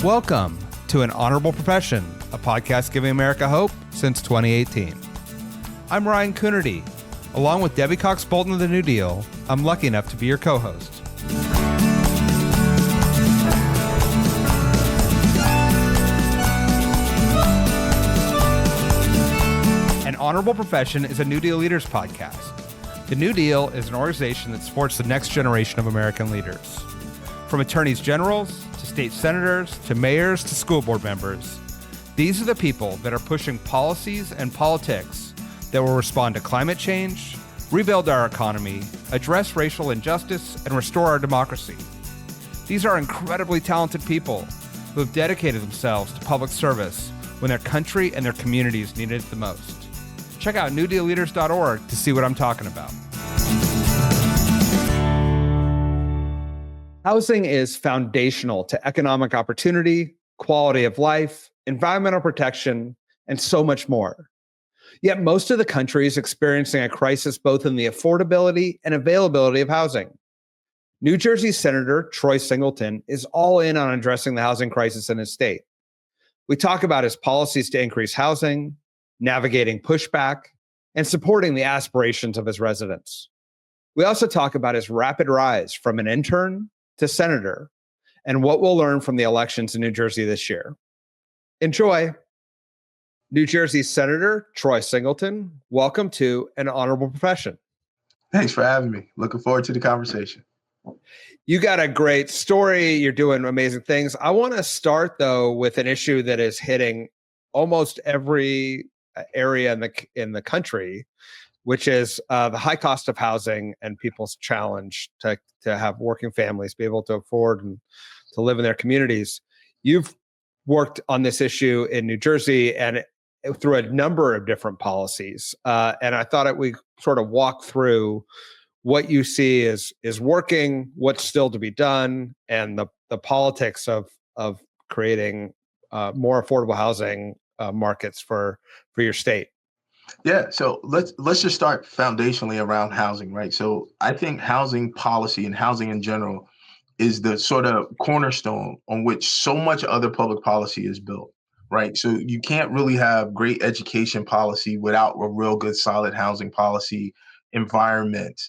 Welcome to An Honorable Profession, a podcast giving America hope since 2018. I'm Ryan Coonerty. Along with Debbie Cox Bolton of the New Deal, I'm lucky enough to be your co-host. An Honorable Profession is a New Deal Leaders podcast. The New Deal is an organization that supports the next generation of American leaders. From attorneys generals to state senators to mayors to school board members, these are the people that are pushing policies and politics that will respond to climate change, rebuild our economy, address racial injustice, and restore our democracy. These are incredibly talented people who have dedicated themselves to public service when their country and their communities needed it the most. Check out newdealleaders.org to see what I'm talking about. Housing is foundational to economic opportunity, quality of life, environmental protection, and so much more. Yet most of the country is experiencing a crisis both in the affordability and availability of housing. New Jersey Senator Troy Singleton is all in on addressing the housing crisis in his state. We talk about his policies to increase housing, navigating pushback, and supporting the aspirations of his residents. We also talk about his rapid rise from an intern to senator and what we'll learn from the elections in New Jersey this year. Enjoy. New Jersey Senator Troy Singleton, welcome to An Honorable Profession. Thanks for having me. Looking forward to the conversation. You got a great story. You're doing amazing things. I want to start, though, with an issue that is hitting almost every area in the country, which is the high cost of housing and people's challenge to have working families be able to afford and to live in their communities. You've worked on this issue in New Jersey and through a number of different policies. And I thought we sort of walk through what you see is working, what's still to be done, and the politics of creating more affordable housing markets for your state. Yeah, so let's just start foundationally around housing, right? So I think housing policy and housing in general is the sort of cornerstone on which so much other public policy is built, right? So you can't really have great education policy without a real good, solid housing policy, environment,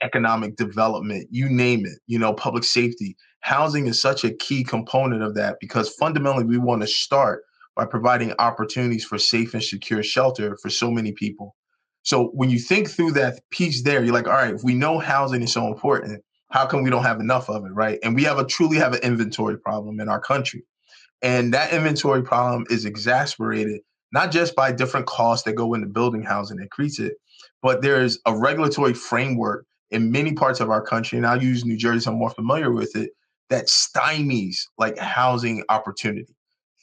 economic development, you name it, public safety. Housing is such a key component of that because fundamentally we want to start by providing opportunities for safe and secure shelter for so many people. So when you think through that piece there, you're like, all right, if we know housing is so important, how come we don't have enough of it, right? And we truly have an inventory problem in our country. And that inventory problem is exacerbated, not just by different costs that go into building housing that creates it, but there's a regulatory framework in many parts of our country, and I'll use New Jersey, so I'm more familiar with it, that stymies like housing opportunity.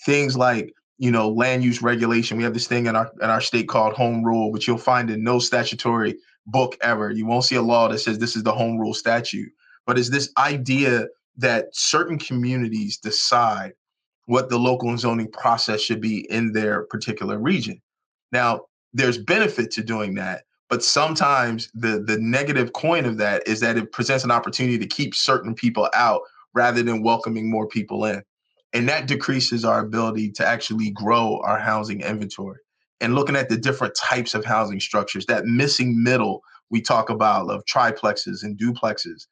Things like land use regulation. We have this thing in our state called home rule, which you'll find in no statutory book ever. You won't see a law that says this is the home rule statute. But it's this idea that certain communities decide what the local and zoning process should be in their particular region. Now, there's benefit to doing that, but sometimes the negative coin of that is that it presents an opportunity to keep certain people out rather than welcoming more people in. And that decreases our ability to actually grow our housing inventory. And looking at the different types of housing structures, that missing middle we talk about of triplexes and duplexes,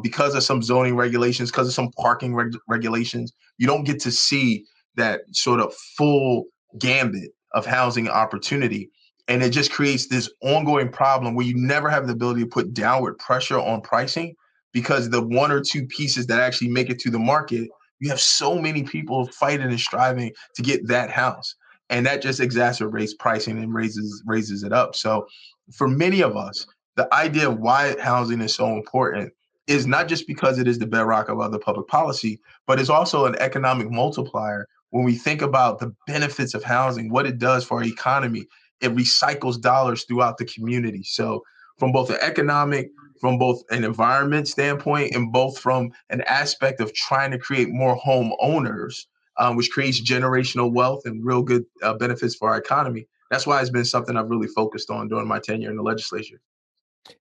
because of some zoning regulations, because of some parking regulations, you don't get to see that sort of full gambit of housing opportunity. And it just creates this ongoing problem where you never have the ability to put downward pressure on pricing because the one or two pieces that actually make it to the market, you have so many people fighting and striving to get that house. And that just exacerbates pricing and raises it up. So for many of us, the idea of why housing is so important is not just because it is the bedrock of other public policy, but it's also an economic multiplier. When we think about the benefits of housing, what it does for our economy, it recycles dollars throughout the community. So from both the economic, from both an environment standpoint, and both from an aspect of trying to create more home owners, which creates generational wealth and real good benefits for our economy. That's why it's been something I've really focused on during my tenure in the legislature.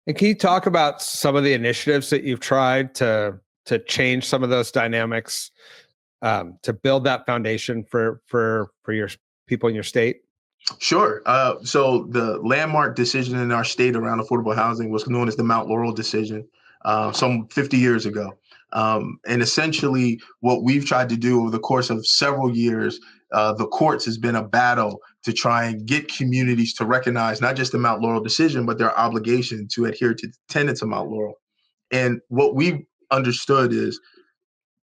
And can you talk about some of the initiatives that you've tried to change some of those dynamics to build that foundation for your people in your state? Sure. So the landmark decision in our state around affordable housing was known as the Mount Laurel decision, some 50 years ago. And essentially, what we've tried to do over the course of several years, the courts has been a battle to try and get communities to recognize not just the Mount Laurel decision, but their obligation to adhere to the tenets of Mount Laurel. And what we understood is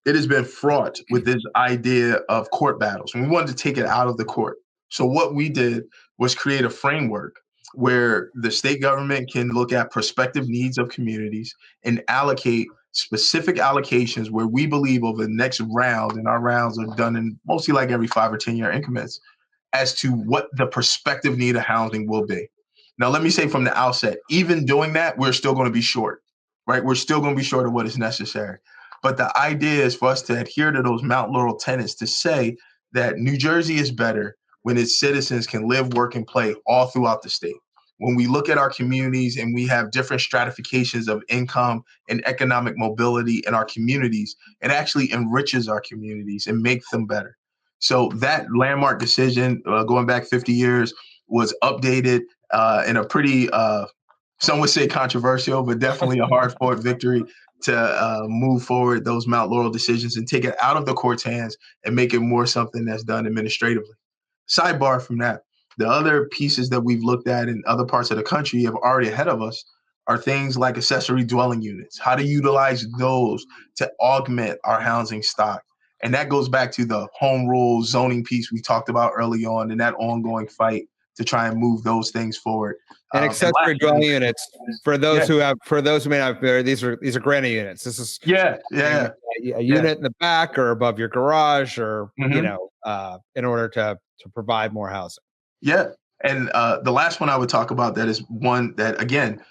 it has been fraught with this idea of court battles, and we wanted to take it out of the court. So what we did was create a framework where the state government can look at prospective needs of communities and allocate specific allocations where we believe over the next round, and our rounds are done in mostly like every 5 or 10 year increments, as to what the prospective need of housing will be. Now, let me say from the outset, even doing that, we're still going to be short, right? We're still going to be short of what is necessary. But the idea is for us to adhere to those Mount Laurel tenets to say that New Jersey is better when its citizens can live, work, and play all throughout the state. When we look at our communities and we have different stratifications of income and economic mobility in our communities, it actually enriches our communities and makes them better. So that landmark decision, going back 50 years, was updated in a pretty, some would say controversial, but definitely a hard fought victory to move forward those Mount Laurel decisions and take it out of the court's hands and make it more something that's done administratively. Sidebar from that, the other pieces that we've looked at in other parts of the country have already ahead of us are things like accessory dwelling units, how to utilize those to augment our housing stock. And that goes back to the home rule zoning piece we talked about early on and that ongoing fight to try and move those things forward. And accessory dwelling units, for those who may not be, these are granny units. This is a unit in the back or above your garage, or in order to provide more housing. Yeah, and the last one I would talk about that is one that again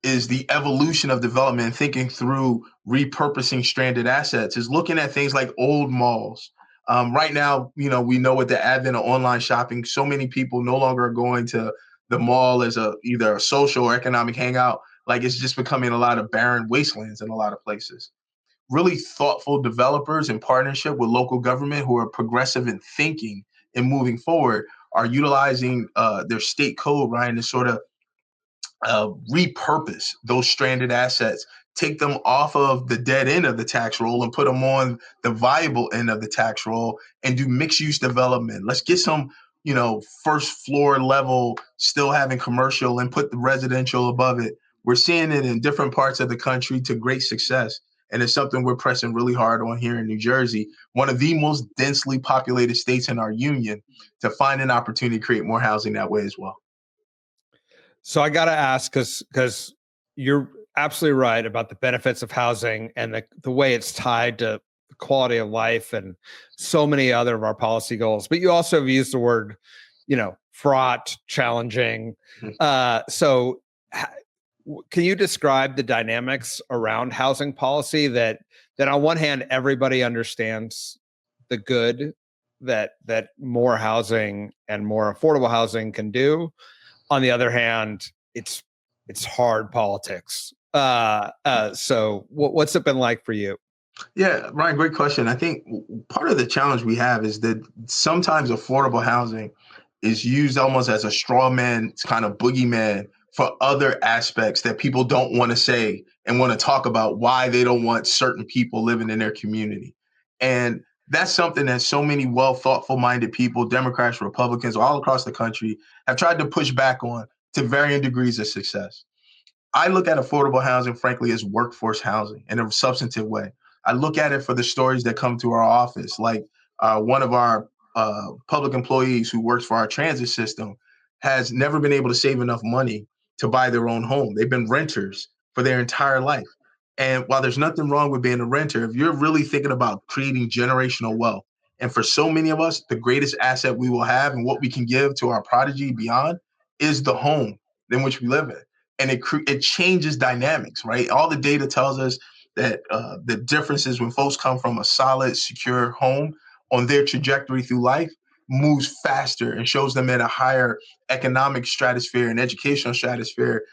is the evolution of development and thinking through repurposing stranded assets is looking at things like old malls. Right now, we know with the advent of online shopping, so many people no longer are going to the mall as either a social or economic hangout. Like it's just becoming a lot of barren wastelands in a lot of places. Really thoughtful developers in partnership with local government who are progressive in thinking and moving forward are utilizing their state code, Ryan, to sort of repurpose those stranded assets, take them off of the dead end of the tax roll and put them on the viable end of the tax roll and do mixed use development. Let's get some, first floor level still having commercial and put the residential above it. We're seeing it in different parts of the country to great success. And it's something we're pressing really hard on here in New Jersey, one of the most densely populated states in our union, to find an opportunity to create more housing that way as well. So I got to ask, because you're absolutely right about the benefits of housing and the way it's tied to quality of life and so many other of our policy goals. But you also have used the word, fraught, challenging. So can you describe the dynamics around housing policy that on one hand, everybody understands the good that more housing and more affordable housing can do? On the other hand, it's hard politics. So what's it been like for you? Yeah, Ryan, great question. I think part of the challenge we have is that sometimes affordable housing is used almost as a straw man, kind of boogeyman for other aspects that people don't want to say and want to talk about why they don't want certain people living in their community. And that's something that so many thoughtful minded people, Democrats, Republicans, all across the country have tried to push back on to varying degrees of success. I look at affordable housing, frankly, as workforce housing in a substantive way. I look at it for the stories that come to our office, like one of our public employees who works for our transit system has never been able to save enough money to buy their own home. They've been renters for their entire life. And while there's nothing wrong with being a renter, if you're really thinking about creating generational wealth, and for so many of us, the greatest asset we will have and what we can give to our prodigy beyond is the home in which we live in. And it changes dynamics, right? All the data tells us that the differences when folks come from a solid, secure home on their trajectory through life moves faster and shows them in a higher economic stratosphere and educational stratosphere,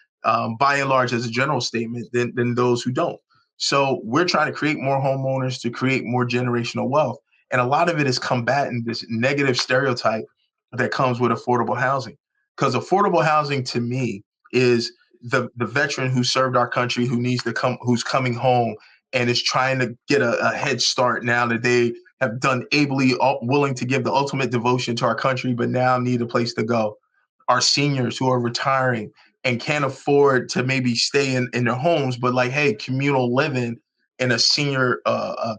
by and large, as a general statement, than those who don't. So we're trying to create more homeowners to create more generational wealth. And a lot of it is combating this negative stereotype that comes with affordable housing. Because affordable housing to me is the veteran who served our country, who needs to come, who's coming home and is trying to get a head start now that they have done ably, willing to give the ultimate devotion to our country, but now need a place to go. Our seniors who are retiring and can't afford to maybe stay in their homes, but like, hey, communal living in a senior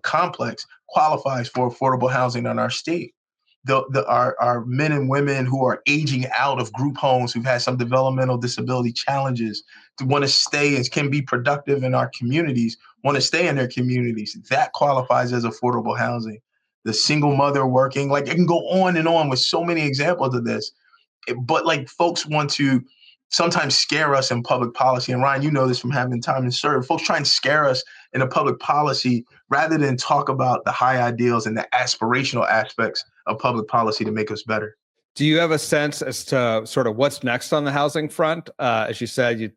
complex qualifies for affordable housing in our state. Our men and women who are aging out of group homes, who've had some developmental disability challenges, to want to stay and can be productive in our communities, want to stay in their communities, that qualifies as affordable housing. The single mother working, like, it can go on and on with so many examples of this. But like, folks want to sometimes scare us in public policy. And Ryan, you know this from having time to serve. Folks try and scare us in a public policy rather than talk about the high ideals and the aspirational aspects of public policy to make us better. Do you have a sense as to sort of what's next on the housing front? As you said, you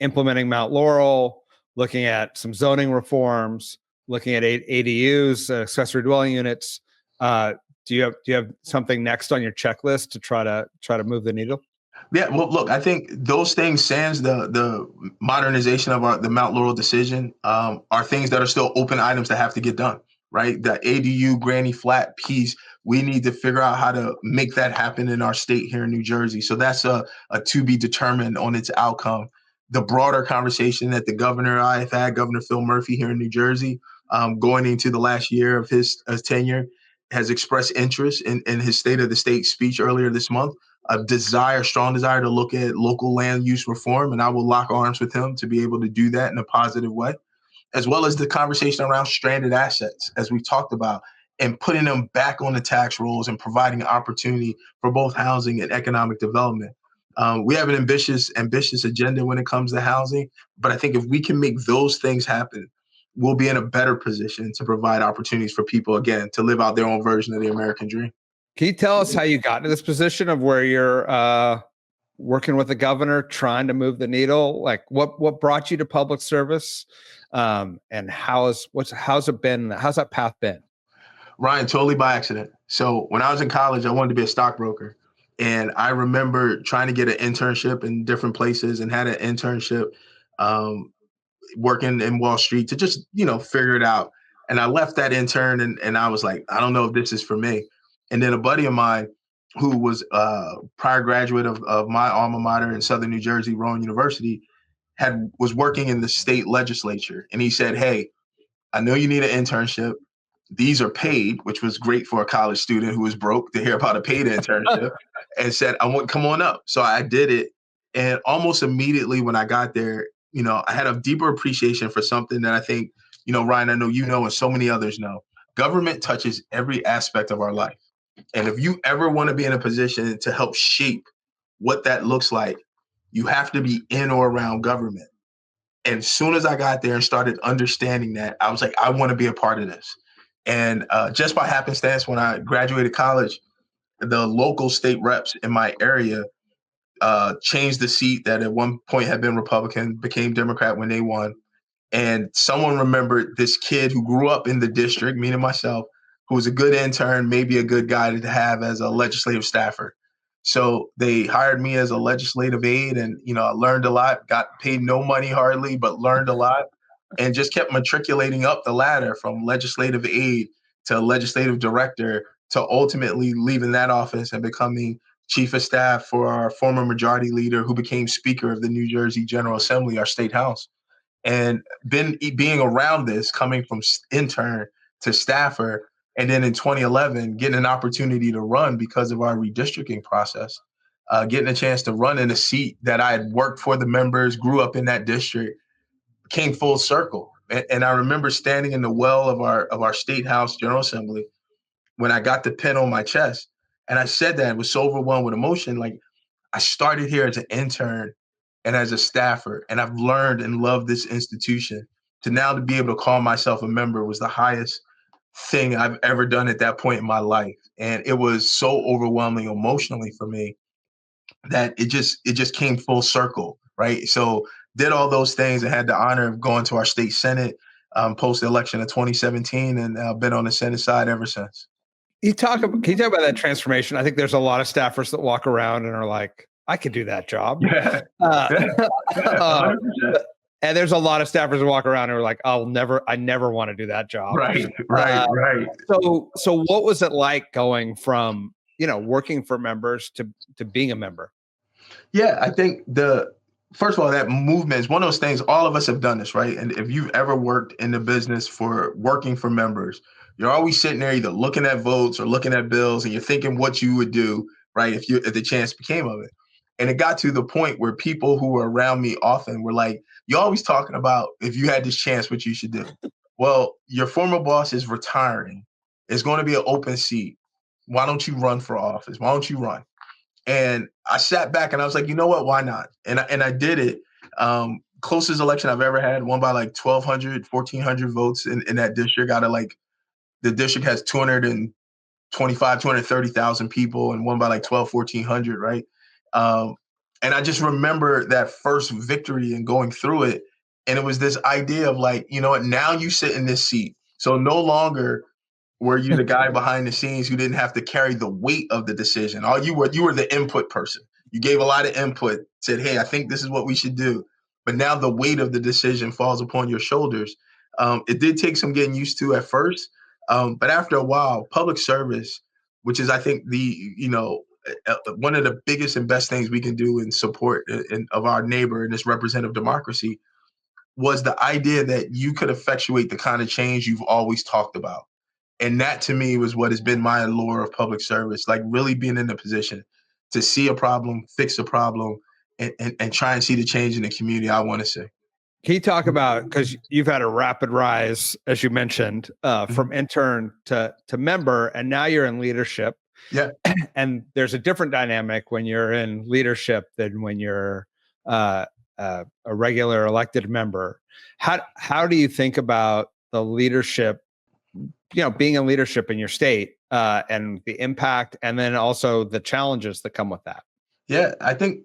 implementing Mount Laurel, looking at some zoning reforms, looking at ADUs, accessory dwelling units. Do you have something next on your checklist to try to move the needle? Yeah, well, look, I think those things, sans the modernization of the Mount Laurel decision, are things that are still open items that have to get done, right? The ADU granny flat piece, we need to figure out how to make that happen in our state here in New Jersey. So that's a to be determined on its outcome. The broader conversation that the governor and I have had, Governor Phil Murphy here in New Jersey, going into the last year of his tenure, has expressed interest in his State of the State speech earlier this month, a strong desire to look at local land use reform. And I will lock arms with him to be able to do that in a positive way, as well as the conversation around stranded assets, as we talked about, and putting them back on the tax rolls and providing opportunity for both housing and economic development. We have an ambitious agenda when it comes to housing, but I think if we can make those things happen, we'll be in a better position to provide opportunities for people, again, to live out their own version of the American dream. Can you tell us how you got to this position of where you're working with the governor, trying to move the needle? Like, what brought you to public service, and how's that path been? Ryan, totally by accident. So when I was in college, I wanted to be a stockbroker. And I remember trying to get an internship in different places and had an internship working in Wall Street to just, figure it out. And I left that intern and I was like, I don't know if this is for me. And then a buddy of mine who was a prior graduate of my alma mater in Southern New Jersey, Rowan University, was working in the state legislature. And he said, hey, I know you need an internship. These are paid, which was great for a college student who was broke to hear about a paid internship, and said, I want, come on up. So I did it. And almost immediately when I got there, I had a deeper appreciation for something that I think, Ryan, I know you know, and so many others know. Government touches every aspect of our life. And if you ever want to be in a position to help shape what that looks like, you have to be in or around government. And as soon as I got there and started understanding that, I was like, I want to be a part of this. And just by happenstance, when I graduated college, the local state reps in my area changed the seat that at one point had been Republican, became Democrat when they won. And someone remembered this kid who grew up in the district, meaning myself, who was a good intern, maybe a good guy to have as a legislative staffer. So they hired me as a legislative aide, and I learned a lot, got paid no money hardly, but learned a lot, and just kept matriculating up the ladder from legislative aide to legislative director to ultimately leaving that office and becoming chief of staff for our former majority leader, who became Speaker of the New Jersey General Assembly, our state house. And being around this, coming from intern to staffer, and then in 2011, getting an opportunity to run because of our redistricting process, getting a chance to run in a seat that I had worked for the members, grew up in that district, came full circle. And I remember standing in the well of our state house General Assembly when I got the pin on my chest. And I said that, I was so overwhelmed with emotion. Like, I started here as an intern and as a staffer, and I've learned and loved this institution. To now to be able to call myself a member was the highest thing I've ever done at that point in my life. And it was so overwhelming emotionally for me that it just came full circle, right? So did all those things and had the honor of going to our state Senate, post-election of 2017, and I've been on the Senate side ever since. Can you talk about that transformation? I think there's a lot of staffers that walk around and are like, I could do that job. Yeah, Uh, yeah, uh, 100%. and there's a lot of staffers that walk around and are like, I never want to do that job. Right, right. So what was it like going from, working for members to being a member? Yeah, I think first of all, that movement is one of those things. All of us have done this, right? And if you've ever worked in the business for working for members, you're always sitting there either looking at votes or looking at bills, and you're thinking what you would do, right, if the chance became of it. And it got to the point where people who were around me often were like, "You're always talking about if you had this chance, what you should do." Well, your former boss is retiring. It's going to be an open seat. Why don't you run for office? Why don't you run? And I sat back and I was like, you know what? Why not? And I did it. Closest election I've ever had, won by like 1,200, 1,400 votes in that district. Out of like, the district has 230,000 people, and won by like 12, 1,400, right? And I just remember that first victory and going through it. And it was this idea of like, you know what? Now you sit in this seat. So no longer were you the guy behind the scenes who didn't have to carry the weight of the decision. All you were the input person. You gave a lot of input, said, hey, I think this is what we should do. But now the weight of the decision falls upon your shoulders. It did take some getting used to at first. But after a while, public service, which is, I think, one of the biggest and best things we can do in support of our neighbor in this representative democracy, was the idea that you could effectuate the kind of change you've always talked about. And that to me was what has been my allure of public service, like really being in the position to see a problem, fix a problem, and try and see the change in the community I want to see. Can you talk about, because you've had a rapid rise, as you mentioned, from intern to member, and now you're in leadership. Yeah. And there's a different dynamic when you're in leadership than when you're a regular elected member. How do you think about the leadership, being in leadership in your state, and the impact, and then also the challenges that come with that? Yeah, I think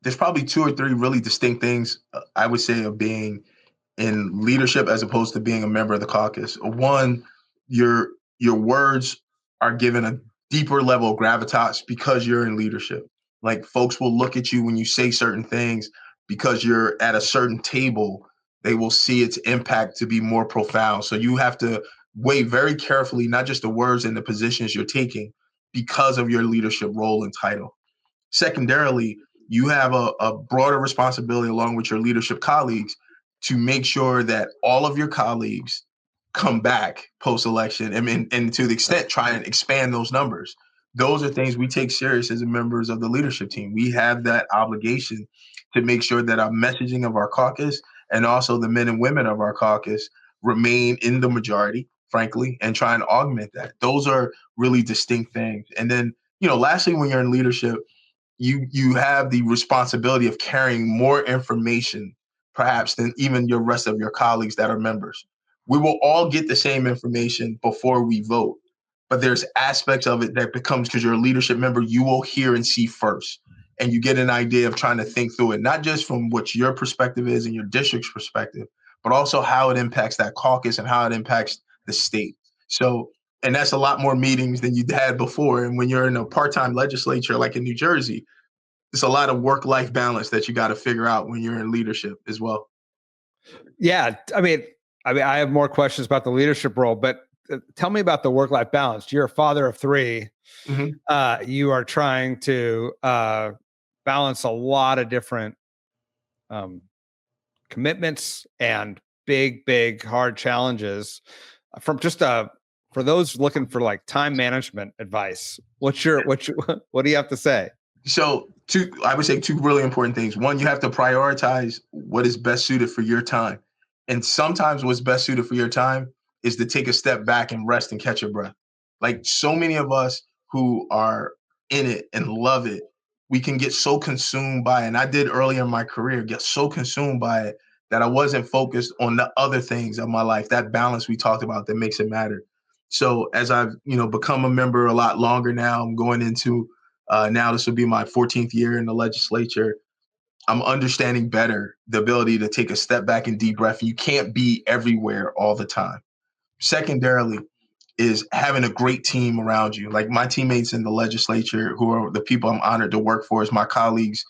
there's probably two or three really distinct things I would say of being in leadership as opposed to being a member of the caucus. One, your words are given a deeper level of gravitas because you're in leadership. Like, folks will look at you when you say certain things because you're at a certain table. They will see its impact to be more profound. So you have to weigh very carefully, not just the words and the positions you're taking because of your leadership role and title. Secondarily, you have a broader responsibility along with your leadership colleagues to make sure that all of your colleagues come back post-election, and to the extent try and expand those numbers. Those are things we take serious as members of the leadership team. We have that obligation to make sure that our messaging of our caucus and also the men and women of our caucus remain in the majority, frankly, and try and augment that. Those are really distinct things. And then, lastly, when you're in leadership, you have the responsibility of carrying more information perhaps than even your rest of your colleagues that are members. We will all get the same information before we vote, but there's aspects of it that becomes, because you're a leadership member, you will hear and see first. And you get an idea of trying to think through it, not just from what your perspective is and your district's perspective, but also how it impacts that caucus and how it impacts the state. So, and that's a lot more meetings than you'd had before. And when you're in a part-time legislature, like in New Jersey, it's a lot of work-life balance that you got to figure out when you're in leadership as well. Yeah. I mean, I have more questions about the leadership role, but tell me about the work-life balance. You're a father of three. Mm-hmm. You are trying to balance a lot of different commitments and big, hard challenges from just for those looking for like time management advice. What do you have to say? So I would say two really important things. One, you have to prioritize what is best suited for your time. And sometimes what's best suited for your time is to take a step back and rest and catch your breath. Like, so many of us who are in it and love it, we can get so consumed by it. And I did earlier in my career get so consumed by it that I wasn't focused on the other things of my life, that balance we talked about that makes it matter. So as I've, become a member a lot longer now, I'm going into now this will be my 14th year in the legislature. I'm understanding better the ability to take a step back and deep breath. You can't be everywhere all the time. Secondarily, is having a great team around you. Like my teammates in the legislature, who are the people I'm honored to work for, is my colleagues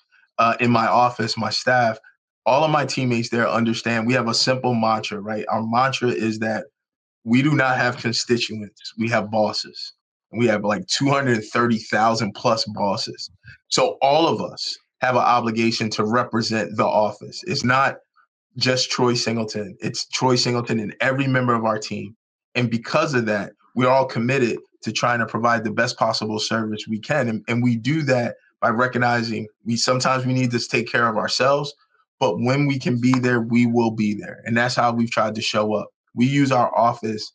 in my office, my staff. All of my teammates there understand we have a simple mantra, right? Our mantra is that we do not have constituents, we have bosses. We have like 230,000 plus bosses. So all of us have an obligation to represent the office. It's not just Troy Singleton. It's Troy Singleton and every member of our team. And because of that, we're all committed to trying to provide the best possible service we can. And we do that by recognizing sometimes we need to take care of ourselves, but when we can be there, we will be there. And that's how we've tried to show up. We use our office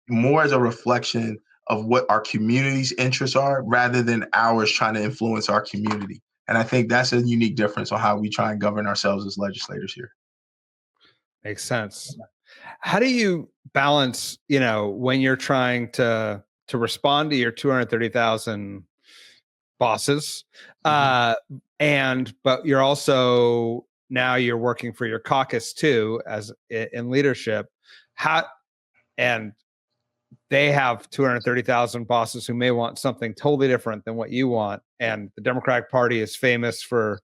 more as a reflection of what our community's interests are rather than ours trying to influence our community. And I think that's a unique difference on how we try and govern ourselves as legislators here. Makes sense. How do you balance, when you're trying to respond to your 230,000 bosses, but you're also now you're working for your caucus too, as in leadership. And they have 230,000 bosses who may want something totally different than what you want, and the Democratic Party is famous for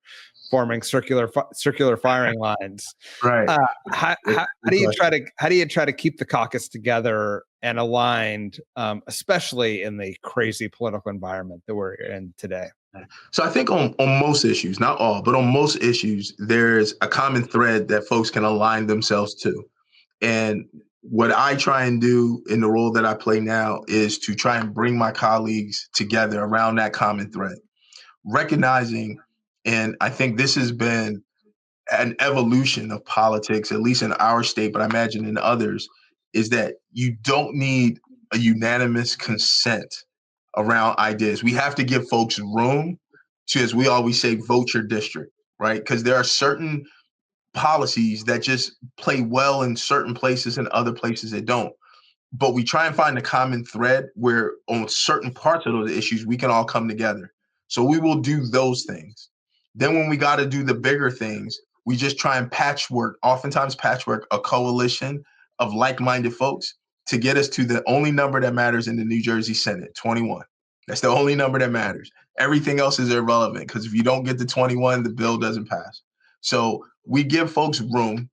forming circular firing lines. Right. How do you try to keep the caucus together and aligned, especially in the crazy political environment that we're in today? So I think on most issues, not all, but on most issues, there's a common thread that folks can align themselves to. And what I try and do in the role that I play now is to try and bring my colleagues together around that common thread, recognizing, and I think this has been an evolution of politics, at least in our state, but I imagine in others, is that you don't need a unanimous consent around ideas. We have to give folks room to, as we always say, vote your district, right? Because there are certain policies that just play well in certain places and other places that don't. But we try and find a common thread where on certain parts of those issues, we can all come together. So we will do those things. Then when we got to do the bigger things, we just try and oftentimes patchwork a coalition of like-minded folks to get us to the only number that matters in the New Jersey Senate, 21. That's the only number that matters. Everything else is irrelevant because if you don't get to 21, the bill doesn't pass. So we give folks room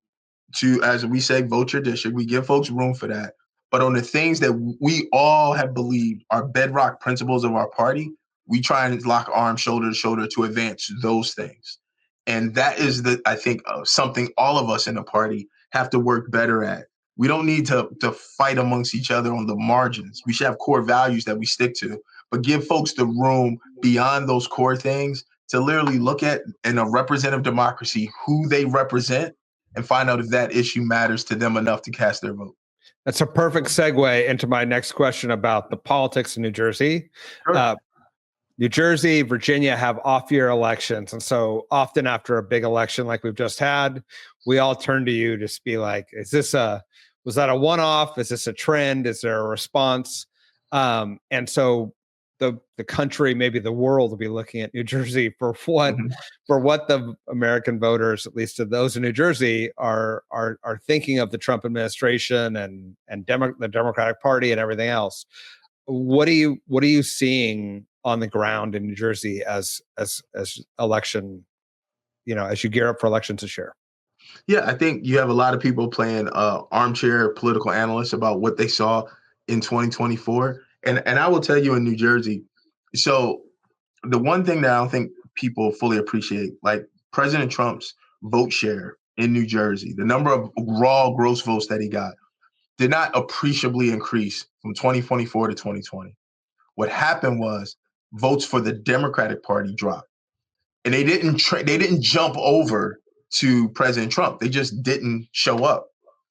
to, as we say, vote your district. We give folks room for that. But on the things that we all have believed are bedrock principles of our party, we try and lock arms shoulder to shoulder to advance those things. And that is, I think, something all of us in the party have to work better at. We don't need to fight amongst each other on the margins. We should have core values that we stick to, but give folks the room beyond those core things to literally look at, in a representative democracy, who they represent and find out if that issue matters to them enough to cast their vote. That's a perfect segue into my next question about the politics in New Jersey. Sure. New Jersey, Virginia have off-year elections. And so often after a big election like we've just had, we all turn to you to be like, was that a one-off? Is this a trend? Is there a response? And so the country, maybe the world, will be looking at New Jersey for what the American voters, at least of those in New Jersey, are thinking of the Trump administration and the Democratic Party and everything else. What are you seeing on the ground in New Jersey as election, as you gear up for elections this year? Yeah, I think you have a lot of people playing armchair political analysts about what they saw in 2024. And I will tell you, in New Jersey, so the one thing that I don't think people fully appreciate, like President Trump's vote share in New Jersey, the number of raw gross votes that he got did not appreciably increase from 2024 to 2020. What happened was votes for the Democratic Party dropped, and they didn't jump over to President Trump. They just didn't show up.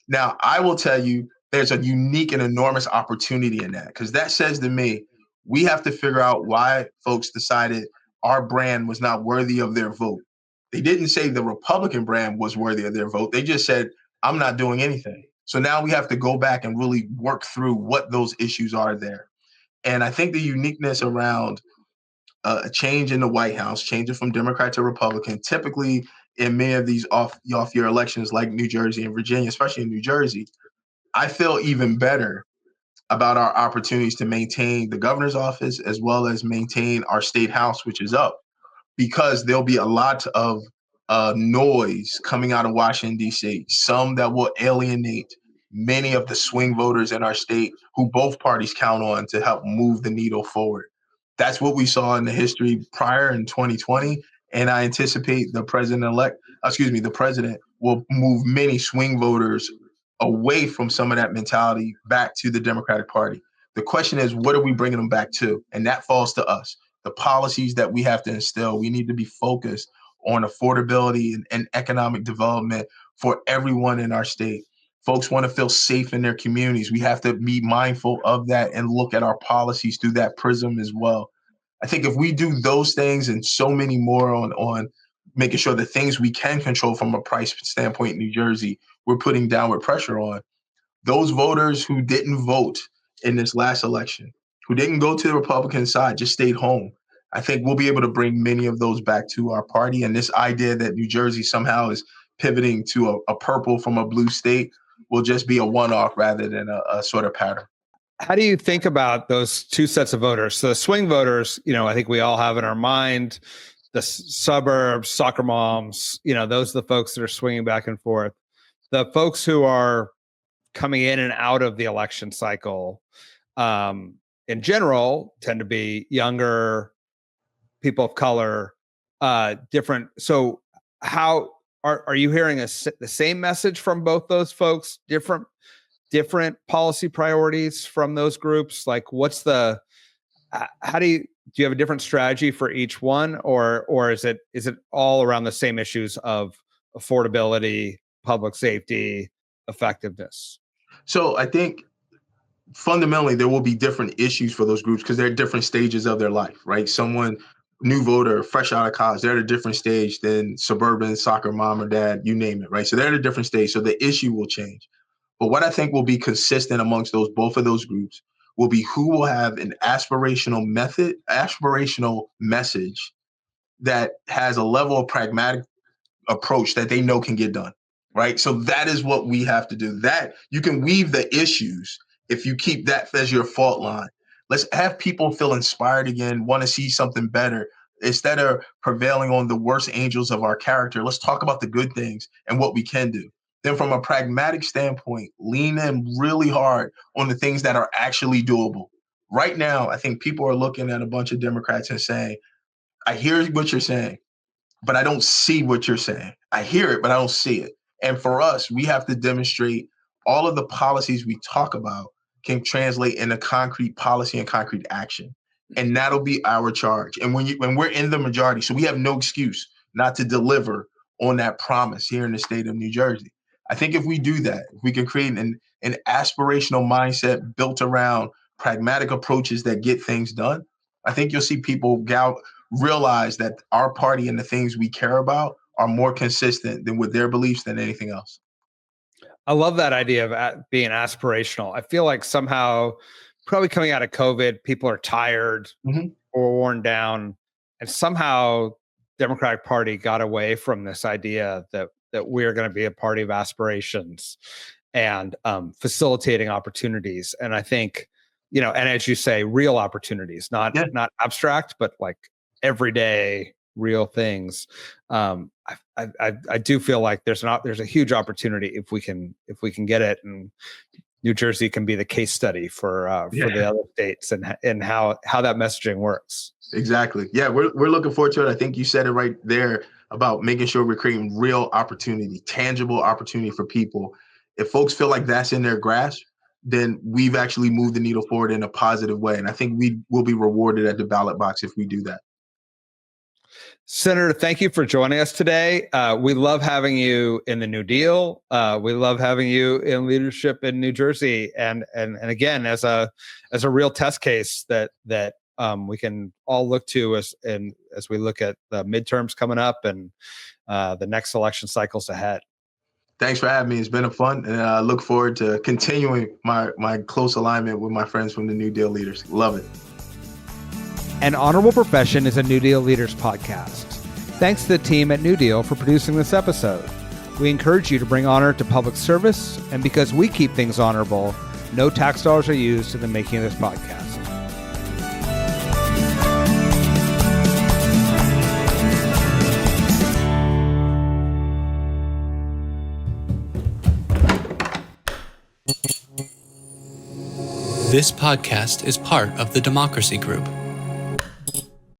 Now, I will tell you, there's a unique and enormous opportunity in that, because that says to me, we have to figure out why folks decided our brand was not worthy of their vote. They didn't say the Republican brand was worthy of their vote. They just said, I'm not doing anything. So now we have to go back and really work through what those issues are there. And I think the uniqueness around a change in the White House, changing from Democrat to Republican, typically in many of these off-year elections like New Jersey and Virginia, especially in New Jersey, I feel even better about our opportunities to maintain the governor's office as well as maintain our state house, which is up, because there'll be a lot of noise coming out of Washington, D.C., some that will alienate many of the swing voters in our state who both parties count on to help move the needle forward. That's what we saw in the history prior in 2020. And I anticipate the president will move many swing voters away from some of that mentality back to the Democratic Party. The question is, what are we bringing them back to? And that falls to us. The policies that we have to instill, we need to be focused on affordability and economic development for everyone in our state. Folks want to feel safe in their communities. We have to be mindful of that and look at our policies through that prism as well. I think if we do those things and so many more on making sure the things we can control from a price standpoint in New Jersey, we're putting downward pressure on those voters who didn't vote in this last election, who didn't go to the Republican side, just stayed home. I think we'll be able to bring many of those back to our party. And this idea that New Jersey somehow is pivoting to a purple from a blue state will just be a one-off rather than a sort of pattern. How do you think about those two sets of voters? So the swing voters, I think we all have in our mind the suburbs, soccer moms, those are the folks that are swinging back and forth. The folks who are coming in and out of the election cycle, in general, tend to be younger, people of color, different. So how are you hearing the same message from both those folks? Different policy priorities from those groups? Like, how do you have a different strategy for each one, or is it all around the same issues of affordability, public safety, effectiveness? So I think fundamentally there will be different issues for those groups because they're at different stages of their life, right? Someone, new voter, fresh out of college, they're at a different stage than suburban soccer mom or dad, you name it, right? So they're at a different stage. So the issue will change. But what I think will be consistent amongst both of those groups will be who will have an aspirational message that has a level of pragmatic approach that they know can get done, right? So that is what we have to do. That you can weave the issues if you keep that as your fault line. Let's have people feel inspired again, want to see something better. Instead of prevailing on the worst angels of our character, let's talk about the good things and what we can do. Then from a pragmatic standpoint, lean in really hard on the things that are actually doable. Right now, I think people are looking at a bunch of Democrats and saying, I hear what you're saying, but I don't see what you're saying. I hear it, but I don't see it. And for us, we have to demonstrate all of the policies we talk about can translate into concrete policy and concrete action. And that'll be our charge. And when we're in the majority, so we have no excuse not to deliver on that promise here in the state of New Jersey. I think if we do that, if we can create an aspirational mindset built around pragmatic approaches that get things done, I think you'll see people realize that our party and the things we care about are more consistent than with their beliefs than anything else. I love that idea of being aspirational. I feel like somehow, probably coming out of COVID, people are tired or worn down, and somehow Democratic Party got away from this idea that we're going to be a party of aspirations and facilitating opportunities. And I think, and as you say, real opportunities, not abstract, but like everyday real things. I do feel like there's a huge opportunity if we can get it, and New Jersey can be the case study for the other states and how that messaging works. Exactly. Yeah, we're looking forward to it. I think you said it right there about making sure we're creating real opportunity, tangible opportunity for people. If folks feel like that's in their grasp, then we've actually moved the needle forward in a positive way. And I think we will be rewarded at the ballot box if we do that. Senator, thank you for joining us today. We love having you in the New Deal. We love having you in leadership in New Jersey, and again as a real test case that we can all look to as we look at the midterms coming up and the next election cycles ahead. Thanks for having me. It's been fun, and I look forward to continuing my close alignment with my friends from the New Deal leaders. Love it. An Honorable Profession is a New Deal Leaders podcast. Thanks to the team at New Deal for producing this episode. We encourage you to bring honor to public service, and because we keep things honorable, no tax dollars are used in the making of this podcast. This podcast is part of the Democracy Group.